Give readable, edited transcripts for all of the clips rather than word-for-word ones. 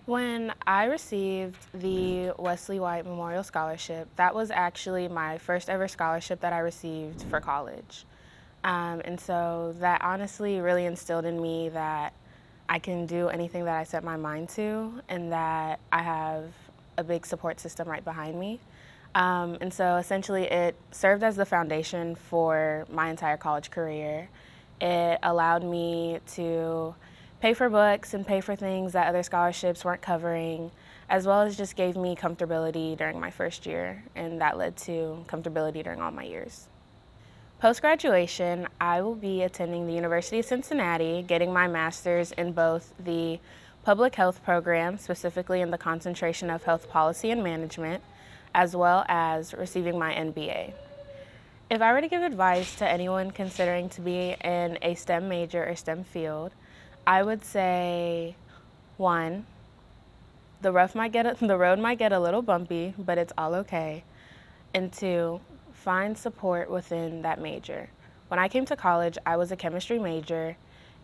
When I received the Wesleigh White Memorial Scholarship, that was actually my first ever scholarship that I received for college. And so that honestly really instilled in me that I can do anything that I set my mind to and that I have a big support system right behind me. And so essentially it served as the foundation for my entire college career. It allowed me to pay for books and pay for things that other scholarships weren't covering, as well as just gave me comfortability during my first year, and that led to comfortability during all my years. Post-graduation, I will be attending the University of Cincinnati, getting my master's in both the public health program, specifically in the concentration of health policy and management, as well as receiving my MBA. If I were to give advice to anyone considering to be in a STEM major or STEM field, I would say, one, the road might get a little bumpy, but it's all okay. And two, find support within that major. When I came to college, I was a chemistry major,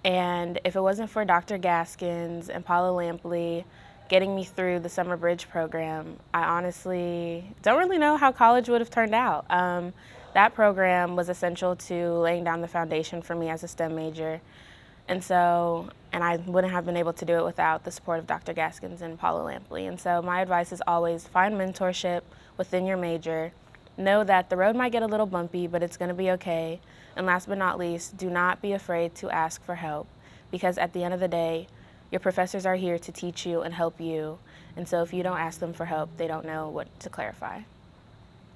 and if it wasn't for Dr. Gaskins and Paula Lampley getting me through the summer bridge program, I honestly don't really know how college would have turned out. That program was essential to laying down the foundation for me as a STEM major. And I wouldn't have been able to do it without the support of Dr. Gaskins and Paula Lampley. And so my advice is always find mentorship within your major. Know that the road might get a little bumpy, but it's gonna be okay. And last but not least, do not be afraid to ask for help, because at the end of the day, your professors are here to teach you and help you. And so if you don't ask them for help, they don't know what to clarify.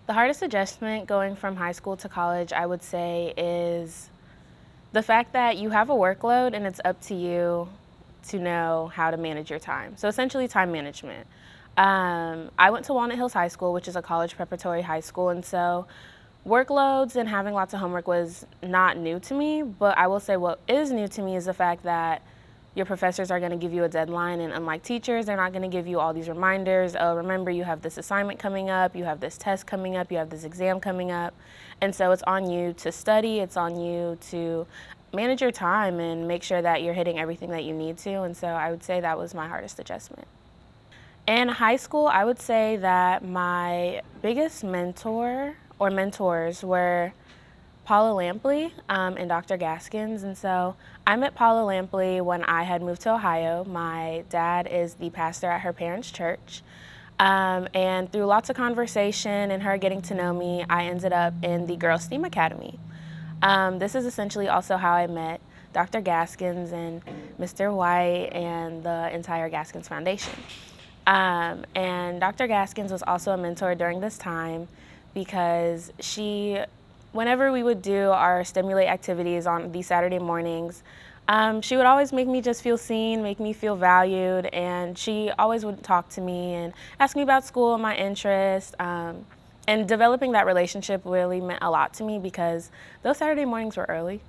The hardest adjustment going from high school to college, I would say, is the fact that you have a workload and it's up to you to know how to manage your time. So essentially time management. I went to Walnut Hills High School, which is a college preparatory high school, and so workloads and having lots of homework was not new to me, but I will say what is new to me is the fact that your professors are going to give you a deadline, and unlike teachers, they're not going to give you all these reminders. Oh, remember, you have this assignment coming up, you have this test coming up, you have this exam coming up. And so it's on you to study, it's on you to manage your time and make sure that you're hitting everything that you need to. And so I would say that was my hardest adjustment. In high school, I would say that my biggest mentor or mentors were Paula Lampley and Dr. Gaskins. And so I met Paula Lampley when I had moved to Ohio. My dad is the pastor at her parents' church. And through lots of conversation and her getting to know me, I ended up in the Girls STEAM Academy. This is essentially also how I met Dr. Gaskins and Mr. White and the entire Gaskins Foundation. And Dr. Gaskins was also a mentor during this time because whenever we would do our Stimulate activities on these Saturday mornings, she would always make me just feel seen, make me feel valued, and she always would talk to me and ask me about school and my interests. And developing that relationship really meant a lot to me because those Saturday mornings were early.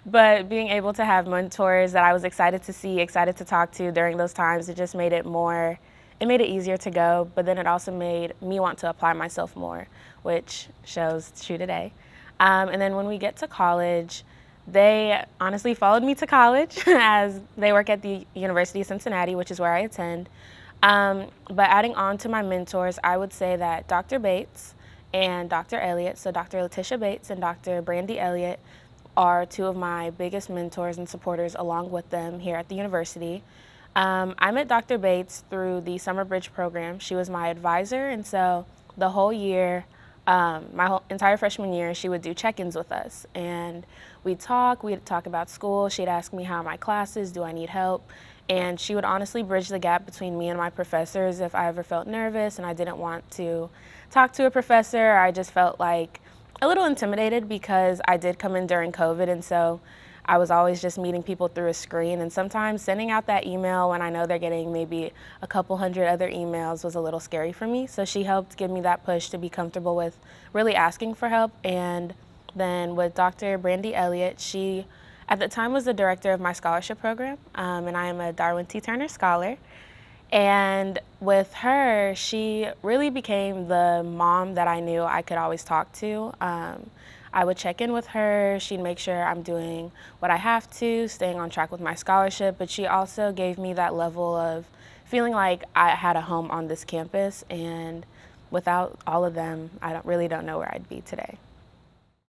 But being able to have mentors that I was excited to see, excited to talk to during those times, it just made it easier to go, but then it also made me want to apply myself more, which shows true today. And then when we get to college, they honestly followed me to college as they work at the University of Cincinnati, which is where I attend. But adding on to my mentors, I would say that Dr. Bates and Dr. Elliott, so Dr. Letitia Bates and Dr. Brandy Elliott, are two of my biggest mentors and supporters along with them here at the university. I met Dr. Bates through the Summer Bridge program. She was my advisor, and so the whole year, my whole entire freshman year, she would do check-ins with us. And we'd talk about school. She'd ask me, how are my classes? Do I need help? And she would honestly bridge the gap between me and my professors if I ever felt nervous and I didn't want to talk to a professor. I just felt like a little intimidated because I did come in during COVID, and so I was always just meeting people through a screen, and sometimes sending out that email when I know they're getting maybe a couple hundred other emails was a little scary for me. So she helped give me that push to be comfortable with really asking for help. And then with Dr. Brandy Elliott, she at the time was the director of my scholarship program, and I am a Darwin T. Turner Scholar. And with her, she really became the mom that I knew I could always talk to. I would check in with her. She'd make sure I'm doing what I have to, staying on track with my scholarship, but she also gave me that level of feeling like I had a home on this campus, and without all of them, really don't know where I'd be today.